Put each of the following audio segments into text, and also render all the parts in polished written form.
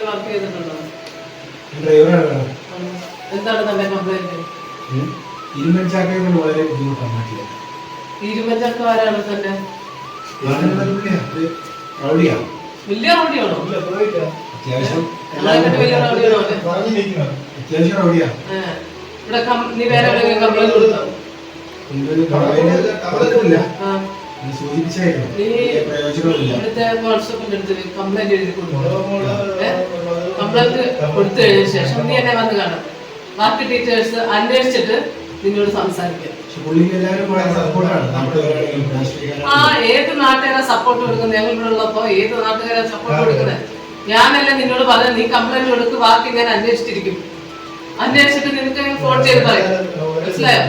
Work ചെയ്തിട്ടുണ്ടോ? ഡ്രൈവറാണ്. എന്താണ് തന്റെ കംപ്ലൈന്റ്? ഇരുമ്പൻചാക്കയെ കൊണ്ട് വളരെ ബുദ്ധിമുട്ടാണ് നാട്ടില്. ഇരുമ്പൻചാക്ക ആരാണ് തന്നെ? റൗഡിയാ. വലിയ റൗഡിയാണോ? അത്യാവശ്യം വലിയ റൗഡിയാണോ? അത്യാവശ്യം റൗഡിയാ. ഇവിടെ നീ വേറെ എവിടെയെങ്കിലും കംപ്ലൈന്റ് കൊടുത്തോ? ഇവിടുത്തെ വാട്സാപ്പിന്റെ അടുത്ത് കംപ്ലൈന്റ് എഴുതി കൊടുത്തു. കംപ്ലൈന്റ് കൊടുത്തു കഴിഞ്ഞ ശേഷം നീ എന്നെ വന്ന് കാണാം. ബാക്കി ടീച്ചേഴ്സ് അന്വേഷിച്ചിട്ട് നിന്നോട് സംസാരിക്കാം. ആ ഏത് നാട്ടുകാരാ സപ്പോർട്ട് കൊടുക്കുന്നത്? ഞങ്ങളിവിടെയുള്ളപ്പോ ഏത് നാട്ടുകാരാ സപ്പോർട്ട് കൊടുക്കുന്നത്? ഞാനല്ല നിന്നോട് പറഞ്ഞത് നീ കംപ്ലൈന്റ് കൊടുക്ക്, ബാക്കി ഞാൻ അന്വേഷിച്ചിരിക്കും. അന്വേഷിച്ചിട്ട് നിനക്ക് ഫോൺ ചെയ്ത് പറയും. മനസ്സിലായോ?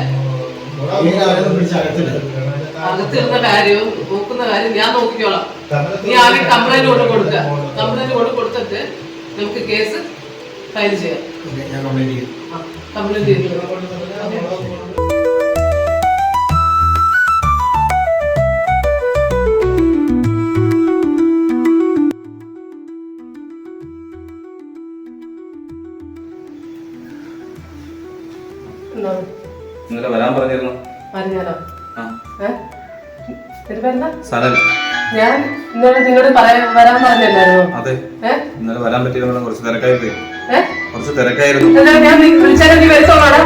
അകത്തിരുന്ന കാര്യവും നോക്കുന്ന കാര്യം ഞാൻ നോക്കിക്കോളാം. നീ ആദ്യം കംപ്ലൈന്റ് കൊണ്ട് കൊടുക്കുക. കംപ്ലൈന്റ് കൊണ്ട് കൊടുത്തിട്ട് നമുക്ക് കേസ് ഫയൽ ചെയ്യാം. കംപ്ലൈന്റ് ചെയ്തു. ഇന്നലെ വരാൻ പറഞ്ഞിരുന്നു. ഞാൻ ഇന്നലെ നിന്നോട് വരാൻ പറഞ്ഞല്ലായിരുന്നു. അതെ, ഇന്നലെ വരാൻ പറ്റിയില്ല. കുറച്ച് തിരക്കായി പോയി. കുറച്ച് തിരക്കായിരുന്നു. ഞാൻ വിളിച്ചാലും നീ വരുത്തോളാടാ.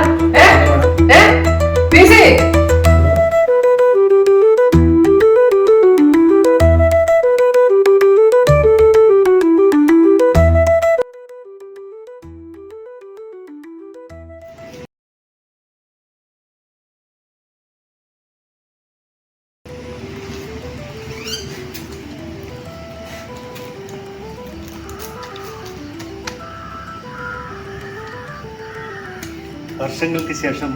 വർഷങ്ങൾക്ക് ശേഷം